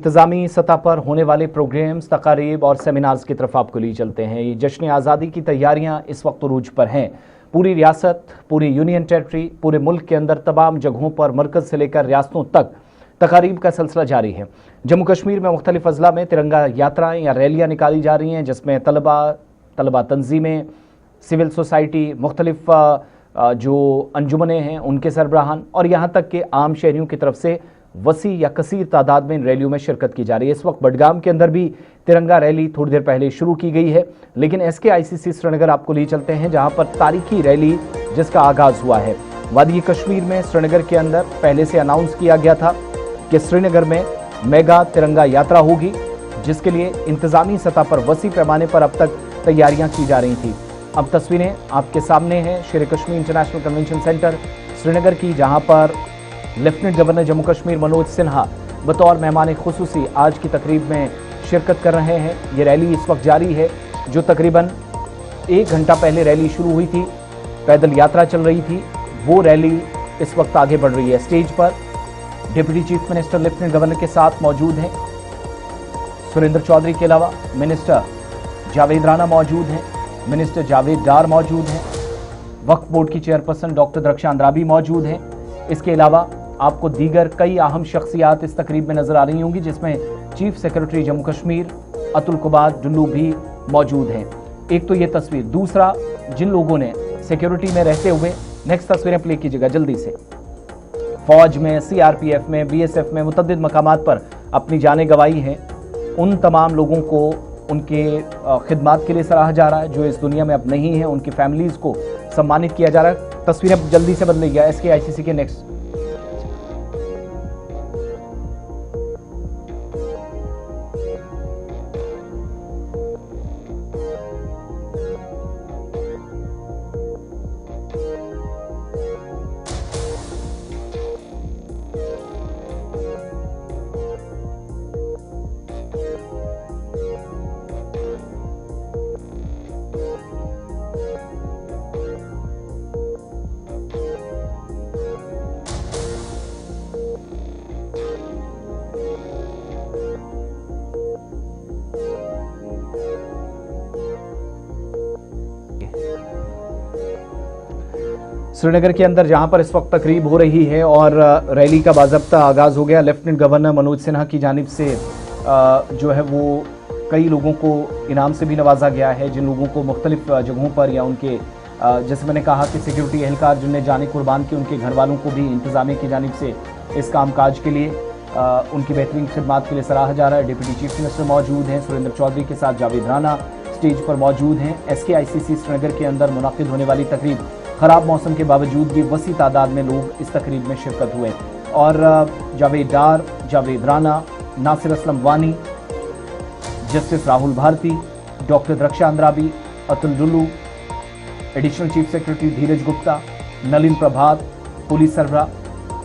इंतजामी सतह पर होने वाले प्रोग्राम्स, तकारीब और सेमिनार्स की तरफ आपको लिए चलते हैं। ये जश्न आज़ादी की तैयारियां इस वक्त उरूज पर हैं। पूरी रियासत, पूरी यूनियन टेरिटरी, पूरे मुल्क के अंदर तमाम जगहों पर मरकज़ से लेकर रियासतों तक तकारीब का सिलसिला जारी है। जम्मू कश्मीर में मुख्तलिफ अजला में तिरंगा यात्राएं या रैलियाँ निकाली जा रही हैं, जिसमें तलबा तंजीमें, सिविल सोसाइटी, मुख्तलिफ जो अंजुमनें हैं उनके सरबराहान और यहाँ तक कि आम शहरियों की तरफ से वसी या कसीर तादाद में इन रैलियों में शिरकत की जा रही है। इस वक्त बडगाम के अंदर भी तिरंगा रैली थोड़ी देर पहले शुरू की गई है, लेकिन SKICC श्रीनगर आपको ले चलते हैं, जहां पर तारीखी रैली जिसका आगाज हुआ है। वादी कश्मीर में श्रीनगर के अंदर पहले से अनाउंस किया गया था कि श्रीनगर में मेगा तिरंगा यात्रा होगी, जिसके लिए इंतजामी सतह पर वसी पैमाने पर अब तक तैयारियां की जा रही थी। अब तस्वीरें आपके सामने हैं शेर Kashmir international convention centre Srinagar की, जहां पर लेफ्टिनेंट गवर्नर जम्मू कश्मीर मनोज सिन्हा बतौर मेहमान खुसूसी आज की तकरीब में शिरकत कर रहे हैं। ये रैली इस वक्त जारी है, जो तकरीबन 1 घंटा पहले रैली शुरू हुई थी, पैदल यात्रा चल रही थी, वो रैली इस वक्त आगे बढ़ रही है। स्टेज पर deputy chief minister lieutenant governor के साथ मौजूद हैं, सुरेंद्र चौधरी के अलावा मिनिस्टर जावेद राना मौजूद हैं, मिनिस्टर जावेद डार मौजूद हैं, वक्फ बोर्ड की चेयरपर्सन डॉक्टर रक्षा अंद्राबी मौजूद हैं। इसके अलावा आपको दीगर कई अहम शख्सियात इस तकरीब में नजर आ रही होंगी, जिसमें चीफ सेक्रेटरी जम्मू कश्मीर अतुल कुमार डुल्लू भी मौजूद हैं। एक तो ये तस्वीर, दूसरा जिन लोगों ने सिक्योरिटी में रहते हुए, नेक्स्ट तस्वीरें प्ले कीजिएगा जल्दी से, फौज में, CRPF में, BSF में मुतअद्दिद मकामात पर अपनी जानें गंवाई हैं, उन तमाम लोगों को उनके खिदमात के लिए सराहा जा रहा है, जो इस दुनिया में अब नहीं है, उनकी फैमिलीज को सम्मानित किया जा रहा है। तस्वीरें जल्दी से बदल गया SKICC के नेक्स्ट। श्रीनगर के अंदर जहां पर इस वक्त तकरीब हो रही है और रैली का बाज़ाब्ता आगाज़ हो गया, लेफ्टिनेंट गवर्नर मनोज सिन्हा की जानिब से जो है वो कई लोगों को इनाम से भी नवाजा गया है, जिन लोगों को मुख्तलिफ जगहों पर या उनके जैसे मैंने कहा कि सिक्योरिटी एहलकार जिनने जाने कुर्बान की, उनके घर वालों को भी इंतजामिया की जानिब से इस कामकाज के लिए उनकी बेहतरीन खिदमात के लिए सराहा जा रहा है। डिप्टी चीफ मिनिस्टर मौजूद हैं, सुरेंद्र चौधरी के साथ जावेद राना स्टेज पर मौजूद हैं। SKICC श्रीनगर के अंदर मुनाकिद होने वाली तकरीब, खराब मौसम के बावजूद भी वसी तादाद में लोग इस तकरीब में शिरकत हुए और जावेद डार, Javed Rana, Nasir Aslam Wani, justice Rahul Bharti, doctor Raksha Andrabi, Atul Dulloo, additional chief secretary Dheeraj Gupta, Nalin Prabhat, police सरबराह,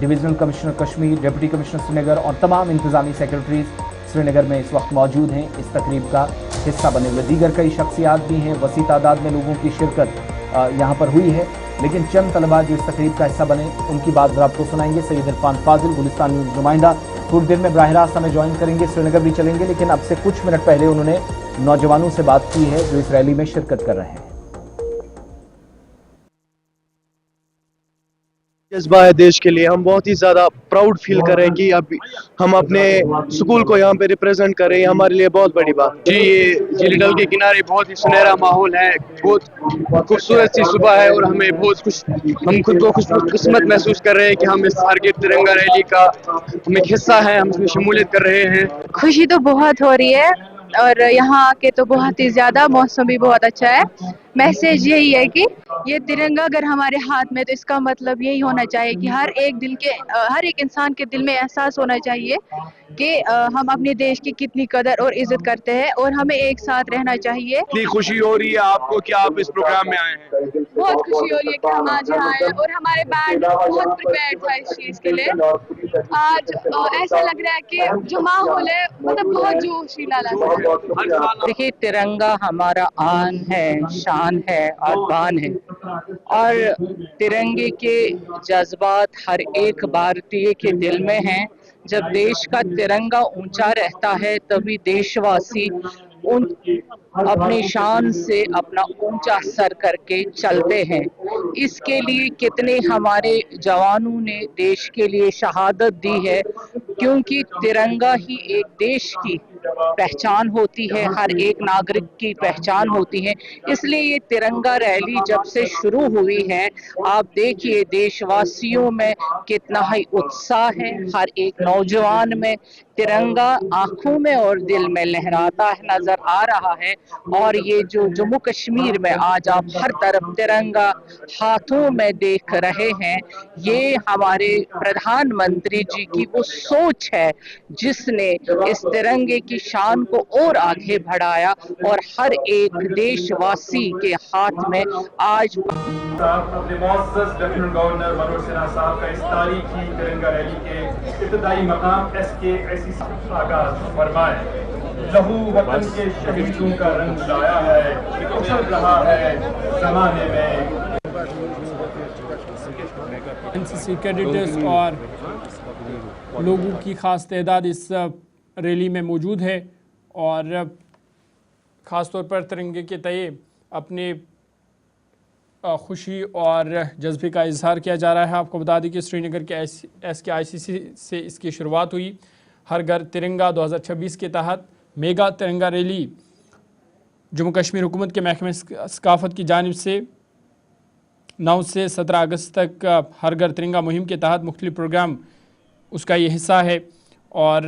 divisional commissioner Kashmir, deputy commissioner Srinagar और तमाम इंतजामी सेक्रेटरीज श्रीनगर में इस वक्त मौजूद हैं, इस तकरीब का हिस्सा बने हुए। दीगर कई शख्सियात भी हैं, वसी तादाद में लोगों की शिरकत यहाँ पर हुई है, लेकिन चंद तलबा जो इस तकरीब का हिस्सा बने उनकी बात जरा आपको सुनाएंगे। सैयद इरफान फाजिल, गुलिस्तान न्यूज़ नुमाइंदा, थोड़ी देर में बराह रास्त हमें ज्वाइन करेंगे, श्रीनगर भी चलेंगे, लेकिन अब से कुछ मिनट पहले उन्होंने नौजवानों से बात की है जो इस रैली में शिरकत कर रहे हैं। जज्बा है देश के लिए, हम बहुत ही ज़्यादा प्राउड फील कर रहे हैं कि अब हम अपने स्कूल को यहाँ पे रिप्रेजेंट कर रहे हैं, हमारे लिए बहुत बड़ी बात। जी, ये झील डल के किनारे बहुत ही सुनहरा माहौल है, बहुत खूबसूरत सी सुबह है और हमें बहुत हम खुद को खुशकिस्मत महसूस कर रहे हैं कि हम इस हरगिर्द तिरंगा रैली का हम एक हिस्सा है, हम इसमें शमूलियत कर रहे हैं। खुशी तो बहुत हो रही है और यहाँ आके तो बहुत ही ज्यादा, मौसम भी बहुत अच्छा है। मैसेज यही है कि ये तिरंगा अगर हमारे हाथ में, तो इसका मतलब यही होना चाहिए कि हर एक इंसान के दिल में एहसास होना चाहिए कि हम अपने देश की कितनी कदर और इज्जत करते हैं और हमें एक साथ रहना चाहिए। इतनी खुशी हो रही है आपको कि आप इस प्रोग्राम में आए हैं? बहुत खुशी हो रही है कि हम आज यहाँ आए और हमारे बैंड बहुत प्रिपेयर्ड था इस चीज के लिए। आज ऐसा लग रहा है कि जो माहौल है मतलब बहुत जोशीला लग रहा है। देखिए, तिरंगा हमारा आन है, शान है और बान है और तिरंगे के जज्बात हर एक भारतीय के दिल में हैं। जब देश का तिरंगा ऊंचा रहता है तभी देशवासी उन अपनी शान से अपना ऊंचा सर करके चलते हैं। इसके लिए कितने हमारे जवानों ने देश के लिए शहादत दी है, क्योंकि तिरंगा ही एक देश की पहचान होती है, हर एक नागरिक की पहचान होती है। इसलिए ये तिरंगा रैली जब से शुरू हुई है, आप देखिए देशवासियों में कितना ही उत्साह है, हर एक नौजवान में तिरंगा आंखों में और दिल में लहराता नजर आ रहा है। और ये जो जम्मू कश्मीर में आज आप हर तरफ तिरंगा हाथों में देख रहे हैं, ये हमारे प्रधानमंत्री जी की वो सोच है जिसने इस तिरंगे की शान को और आगे बढ़ाया और हर एक देशवासी के हाथ में आज अपने मुअज़्ज़ज़ लेफ्टिनेंट गवर्नर मनोज सिन्हा साहब का इस तारीखी तिरंगा रैली के इब्तिदाई मकाम SKICC आगाज फरमाए। लहू वतन के शहीदों का रंग लाया है, उछल रहा है जमाने में। NCC कैडेट्स और लोगों की खास तादाद इस रैली में मौजूद है और ख़ास तौर पर तिरंगे के तय अपने खुशी और जज्बे का इजहार किया जा रहा है। आपको बता दें कि श्रीनगर के SKICC से इसकी शुरुआत हुई। हर घर तिरंगा 2026 के तहत मेगा तिरंगा रैली जम्मू कश्मीर हुकूमत के महकमे सकाफत की जानिब से 9 से 17 अगस्त तक हर घर तिरंगा मुहिम के तहत मुख्तलिफ प्रोग्राम उसका ये हिस्सा है। और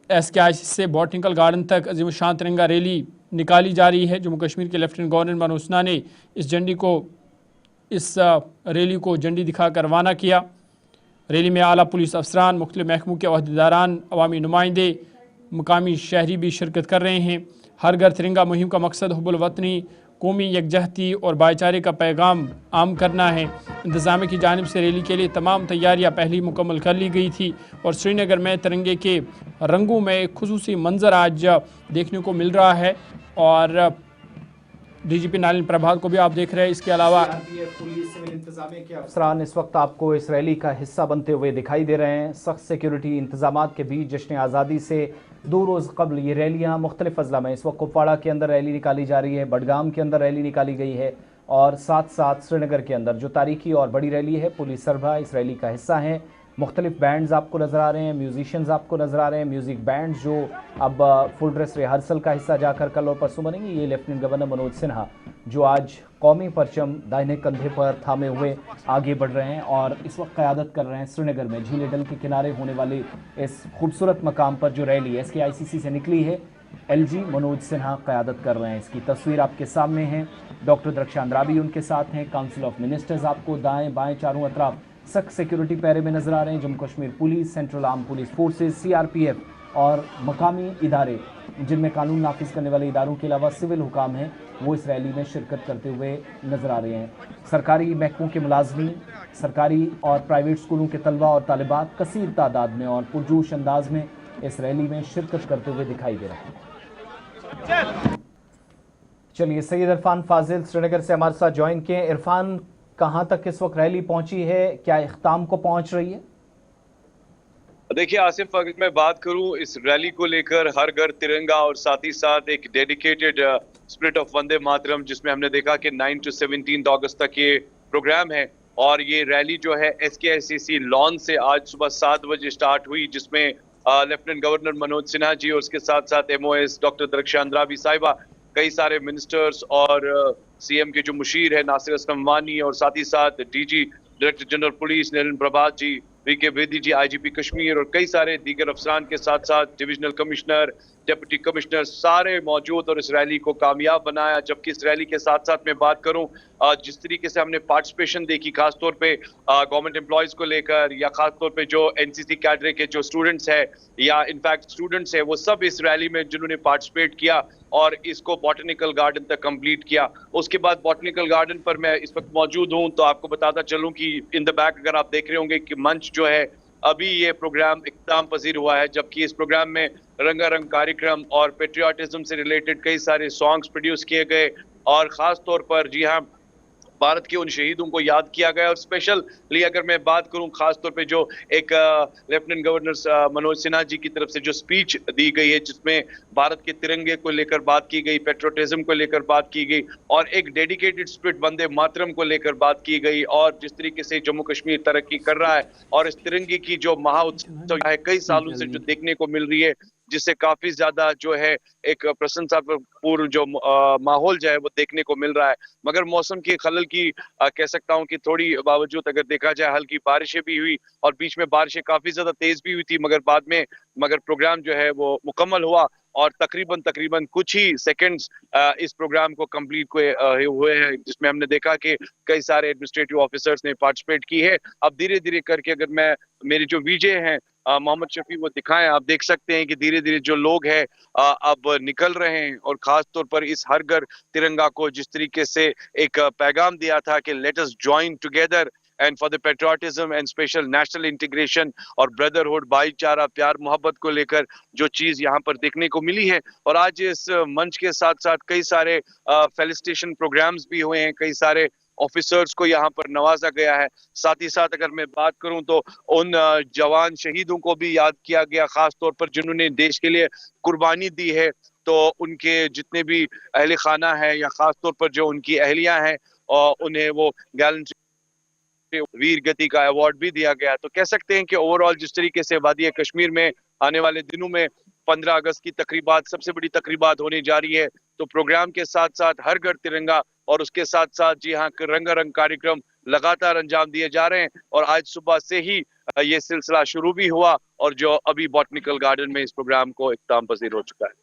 SKICC से बॉटनिकल गार्डन तक अज़ीम शान तिरंगा रैली निकाली जा रही है। जम्मू कश्मीर के लेफ्टिनेंट गवर्नर मनोज सिन्हा ने इस रैली को झंडी दिखाकर रवाना किया। रैली में आला पुलिस अफसरान, मुख्तलिफ महकमों के अहदेदारान, अवामी नुमाइंदे, मुकामी शहरी भी शिरकत कर रहे हैं। हर घर तिरंगा मुहिम का मकसद हुब्बुल वतनी, कौमी यकजहती और भाईचारे का पैगाम आम करना है। इंतज़ामिया की जानिब से रैली के लिए तमाम तैयारियां पहले मुकम्मल कर ली गई थी और श्रीनगर में तिरंगे के रंगों में एक खुसूसी मंजर आज देखने को मिल रहा है। और DGP नालिन प्रभात को भी आप देख रहे हैं। इसके अलावा पुलिस, सिविल इंतजामिया के अफसरान इस वक्त आपको इस रैली का हिस्सा बनते हुए दिखाई दे रहे हैं। सख्त सिक्योरिटी इंतजामात के बीच जश्न आज़ादी से 2 रोज़ कबल ये रैलियाँ मुख्तलिफ अजला में, इस वक्त कुपवाड़ा के अंदर रैली निकाली जा रही है, बडगाम के अंदर रैली निकाली गई है और साथ साथ श्रीनगर के अंदर जो तारीखी और बड़ी रैली है, पुलिस सरबराह इस रैली का हिस्सा हैं। मुख्तलिफ बैंड्स आपको नज़र आ रहे हैं, म्यूजिशियंस आपको नज़र आ रहे हैं, म्यूज़िक बैंड्स जो अब फुल ड्रेस रिहर्सल का हिस्सा जाकर कल और परसों बनेंगे। ये लेफ्टिनेंट गवर्नर मनोज सिन्हा जो आज कौमी परचम दाहिने कंधे पर थामे हुए आगे बढ़ रहे हैं और इस वक्त क़यादत कर रहे हैं श्रीनगर में झील डल के किनारे होने वाले इस खूबसूरत मकाम पर जो रैली SKICC से निकली है। LG मनोज सिन्हा क़यादत कर रहे हैं। इसकी तस्वीर आपके सामने है। डॉक्टर दरख्शान अंद्राबी उनके साथ हैं। काउंसिल ऑफ मिनिस्टर्स आपको दाएँ बाएँ चारों अतराफ सख्त सिक्योरिटी पैरे में नजर आ रहे हैं। Jammu Kashmir police, central arm police forces, CRPF और मकामी इदारे जिनमें कानून नाफिज करने वाले इदारों के अलावा सिविल हुकाम हैं, वो इस रैली में शिरकत करते हुए नजर आ रहे हैं। सरकारी महकमों के मुलाजमीन, सरकारी और प्राइवेट स्कूलों के तलबा और तालिबात कसीर तादाद में और पुरजोश अंदाज में इस रैली में शिरकत करते हुए दिखाई दे रहे हैं। चलिए, सैयद इरफान फाजिल श्रीनगर से हमारे साथ ज्वाइन किए। इरफान, कहां तक इस वक्त रैली पहुंची है, क्या इख्ताम को पहुंच रही है? देखिए आसिफ, अगर मैं बात करूं इस रैली को लेकर, हर घर तिरंगा और साथ ही साथ एक dedicated spirit of Vande Mataram, जिसमें हमने देखा कि 9 से 17 अगस्त तक ये प्रोग्राम है। और ये रैली जो है SKICC लॉन से आज सुबह 7 बजे स्टार्ट हुई, जिसमें लेफ्टिनेंट गवर्नर मनोज सिन्हा जी और उसके साथ साथ MOS डॉक्टर दरख्शान अंद्राबी साहिबा, कई सारे मिनिस्टर्स और CM के जो मुशीर है नासिर असलम वानी और साथ ही साथ DG डायरेक्टर जनरल पुलिस नालिन प्रभात जी, VK बेदी जी IGP कश्मीर और कई सारे दीगर अफसरान के साथ साथ डिविजनल कमिश्नर, डिप्टी कमिश्नर सारे मौजूद और इस रैली को कामयाब बनाया। जबकि इस रैली के साथ साथ मैं बात करूं, जिस तरीके से हमने पार्टिसिपेशन देखी खासतौर पे गवर्नमेंट एम्प्लॉयज़ को लेकर या खासतौर पे जो NCC कैडरे के जो स्टूडेंट्स है या इनफैक्ट स्टूडेंट्स है, वो सब इस रैली में जिन्होंने पार्टिसिपेट किया और इसको बॉटनिकल गार्डन तक कंप्लीट किया। उसके बाद बॉटनिकल गार्डन पर मैं इस वक्त मौजूद हूं, तो आपको बताता चलूं कि इन द बैक अगर आप देख रहे होंगे कि मंच जो है अभी ये प्रोग्राम इख्तिताम पजीर हुआ है, जबकि इस प्रोग्राम में रंगारंग कार्यक्रम और पेट्रियाटिज्म से रिलेटेड कई सारे सॉन्ग्स प्रोड्यूस किए गए और ख़ास तौर पर जी हाँ भारत के उन शहीदों को याद किया गया। और स्पेशली अगर मैं बात करूं खास तौर पे जो एक लेफ्टिनेंट गवर्नर मनोज सिन्हा जी की तरफ से जो स्पीच दी गई है, जिसमें भारत के तिरंगे को लेकर बात की गई, पेट्रोटिज्म को लेकर बात की गई और एक डेडिकेटेड स्पिरिट वंदे मातरम को लेकर बात की गई, और जिस तरीके से जम्मू कश्मीर तरक्की कर रहा है और इस तिरंगे की जो महाउत्सव है कई सालों से जो देखने को मिल रही है, जिससे काफी ज्यादा जो है एक प्रशंसापूर्ण जो माहौल जो है वो देखने को मिल रहा है। मगर मौसम के खलल की कह सकता हूं कि थोड़ी बावजूद अगर देखा जाए हल्की बारिशें भी हुई और बीच में बारिशें काफी ज्यादा तेज भी हुई थी, मगर बाद में प्रोग्राम जो है वो मुकम्मल हुआ और तकरीबन कुछ ही सेकंड्स इस प्रोग्राम को कंप्लीट हुए हैं, जिसमें हमने देखा कि कई सारे एडमिनिस्ट्रेटिव ऑफिसर्स ने पार्टिसिपेट की है। अब धीरे धीरे करके अगर मैं मेरे जो वीजे हैं मोहम्मद शफी वो दिखाएं, आप देख सकते हैं कि धीरे धीरे जो लोग हैं अब निकल रहे हैं और खास तौर पर इस हर घर तिरंगा को जिस तरीके से एक पैगाम दिया था कि let us join together and for the patriotism and special national integration और ब्रदरहुड, भाईचारा, प्यार मोहब्बत को लेकर जो चीज यहाँ पर देखने को मिली है। और आज इस मंच के साथ साथ कई सारे फेलिसिटेशन प्रोग्राम्स भी हुए हैं, कई सारे ऑफिसर्स को यहाँ पर नवाजा गया है। साथ ही साथ अगर मैं बात करूं तो उन जवान शहीदों को भी याद किया गया, खास तौर पर जिन्होंने देश के लिए कुर्बानी दी है, तो उनके जितने भी अहले खाना है या खास तौर पर जो उनकी अहलियां हैं और उन्हें वो गैलेंट्री वीर गति का अवार्ड भी दिया गया। तो कह सकते हैं कि ओवरऑल जिस तरीके से वादी कश्मीर में आने वाले दिनों में 15 अगस्त की तकरीबात सबसे बड़ी तकरीबात होने जा रही है, तो प्रोग्राम के साथ साथ हर घर तिरंगा और उसके साथ साथ जी हाँ रंगारंग कार्यक्रम लगातार अंजाम दिए जा रहे हैं। और आज सुबह से ही ये सिलसिला शुरू भी हुआ और जो अभी बॉटनिकल गार्डन में इस प्रोग्राम को इख्तिताम पजीर हो चुका है।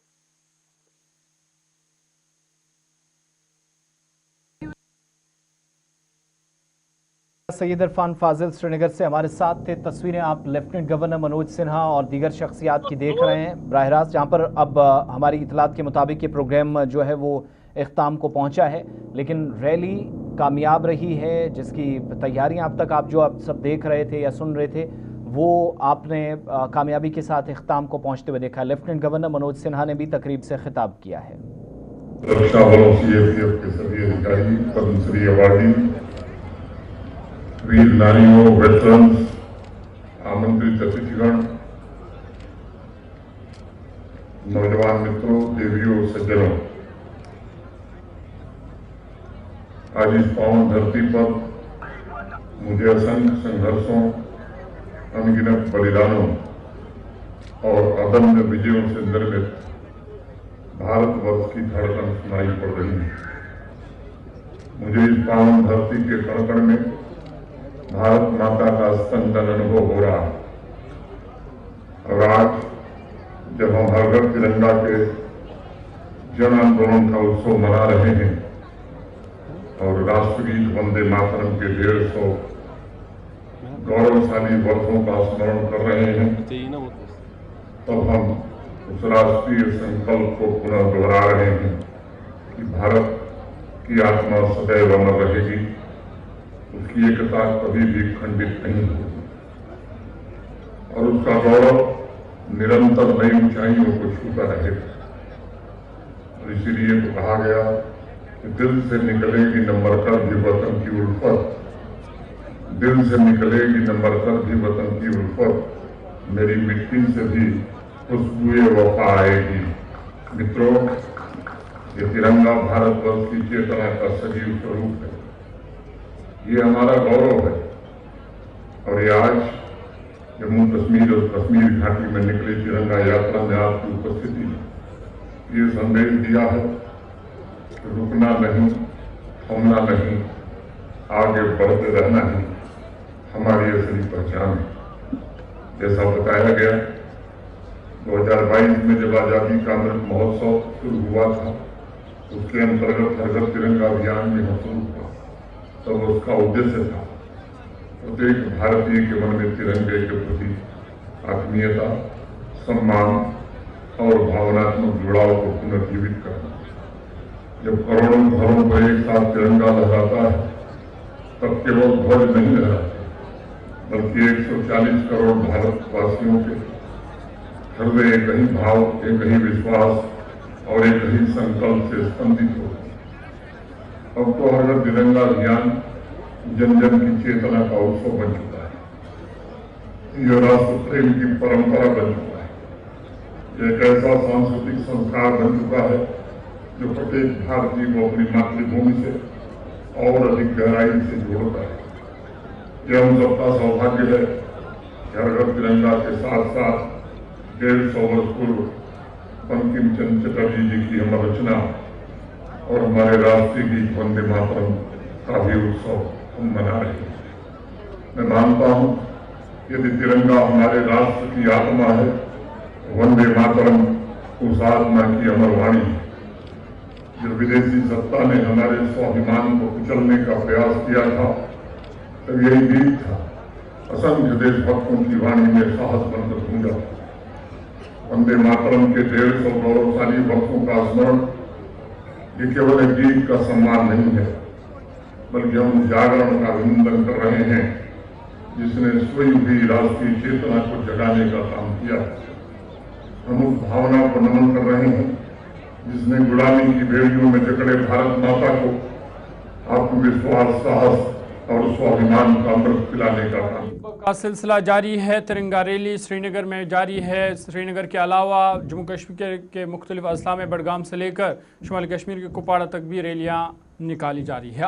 सैयद इरफान फाजिल श्रीनगर से हमारे साथ थे। तस्वीरें आप लेफ्टिनेंट गवर्नर मनोज सिन्हा और दीगर शख्सियात की देख रहे हैं बराह रास्त, जहाँ पर अब हमारी इतलात के मुताबिक ये प्रोग्राम जो है वो इख्तिताम को पहुंचा है, लेकिन रैली कामयाब रही है, जिसकी तैयारियां अब तक आप जो आप सब देख रहे थे या सुन रहे थे वो आपने कामयाबी के साथ इख्तिताम को पहुंचते हुए देखा। लेफ्टिनेंट गवर्नर मनोज सिन्हा ने भी तकरीब से खिताब किया है। रक्षा बलों सीआरपीएफ के सभी अधिकारी, पद्मश्री अवार्डी, वीर नारियों, वेटरन्स, आमंत्रित अतिथिगण, नौजवान मित्रों, देवियों, सज्जनों, आज इस पावन धरती पर मुझे असंख्य संघर्षों, अनगिनत बलिदानों और अदम्य विजयों से निर्मित भारतवर्ष की धड़कन सुनाई पड़ रही है। मुझे इस पावन धरती के कण-कण में भारत माता का स्पंदन अनुभव हो रहा है। और आज जब हम हर घर तिरंगा के जन आंदोलन का उत्सव मना रहे हैं और राष्ट्रगीत वंदे मातरम के 150 गौरवशाली वर्षों का स्मरण कर रहे हैं, तब हम उस राष्ट्रीय संकल्प को पुनः दोहरा रहे हैं कि भारत की आत्मा सदैव अमर रहेगी, उसकी एकता कभी भी खंडित नहीं होगी और उसका गौरव निरंतर नई ऊंचाइयों को छूता रहेगा। और इसीलिए तो कहा गया कि दिल से निकलेगी न मरकर भी वतन की उल्फत, दिल से निकलेगी न मरकर भी वतन की उल्फत, मेरी मिट्टी से भी खुशबुए वफा आएगी। मित्रों, ये तिरंगा भारतवर्ष की चेतना का सजीव स्वरूप है, ये हमारा गौरव है। और ये आज जम्मू कश्मीर और कश्मीर घाटी में निकली तिरंगा यात्रा में आपकी उपस्थिति ये संदेश दिया है कि रुकना नहीं, थमना नहीं, आगे बढ़ते रहना ही हमारी असली पहचान है। जैसा बताया गया, 2022 में जब आजादी का अमृत महोत्सव शुरू हुआ था, उसके अंतर्गत हर घर तिरंगा अभियान में शुरू हुआ, तब उसका उद्देश्य था प्रत्येक भारतीय के मन में तिरंगे के प्रति आत्मीयता, सम्मान और भावनात्मक जुड़ाव को पुनर्जीवित करना। जब करोड़ों घरों पर एक साथ तिरंगा लहराता है, तब केवल ध्वज नहीं लहराते, बल्कि 140 करोड़ भारतवासियों के हृदय एक ही भाव, एक ही विश्वास और एक ही संकल्प से स्पंदित होते। अब तो हर घर तिरंगा अभियान जन जन की चेतना का उत्सव बन चुका है। यह राष्ट्र प्रेम की परंपरा बन चुका है। यह एक ऐसा सांस्कृतिक संस्कार बन चुका है जो प्रत्येक भारतीय को अपनी मातृभूमि से और अधिक गहराई से जोड़ता है। यह हम सबका सौभाग्य है कि हर घर तिरंगा के साथ साथ 150 वर्ष पूर्व बंकिम चंद्र चटर्जी जी की अमर रचना और हमारे राष्ट्रीय गीत वंदे मातरम का भी उत्सव हम मना रहे हैं। मैं मानता हूं यदि तिरंगा हमारे राष्ट्र की आत्मा है, वंदे मातरम उस आत्मा की अमर वाणी है। जब विदेशी सत्ता ने हमारे स्वाभिमान को कुचलने का प्रयास किया था तब यही गीत था असंख्य देशभक्तों की वाणी में साहस बनकर गूंजा। वंदे मातरम के 150 गौरवशाली वर्षों का स्मरण ये केवल एक गीत का सम्मान नहीं है, बल्कि हम जागरण का अभिनंदन कर रहे हैं जिसने स्वयं भी राष्ट्रीय चेतना को जगाने का काम किया। हम उस भावना को नमन कर रहे हैं जिसने गुलामी की बेड़ियों में जकड़े भारत माता को आत्मविश्वास, साहस और स्वाभिमान का अमृत पिलाने का काम का सिलसिला जारी है। तिरंगा रैली श्रीनगर में जारी है। श्रीनगर के अलावा जम्मू कश्मीर के मुख्तलिफ अजला में बडगाम से लेकर शुमाली कश्मीर के कुपवाड़ा तक भी रैलियां निकाली जा रही है।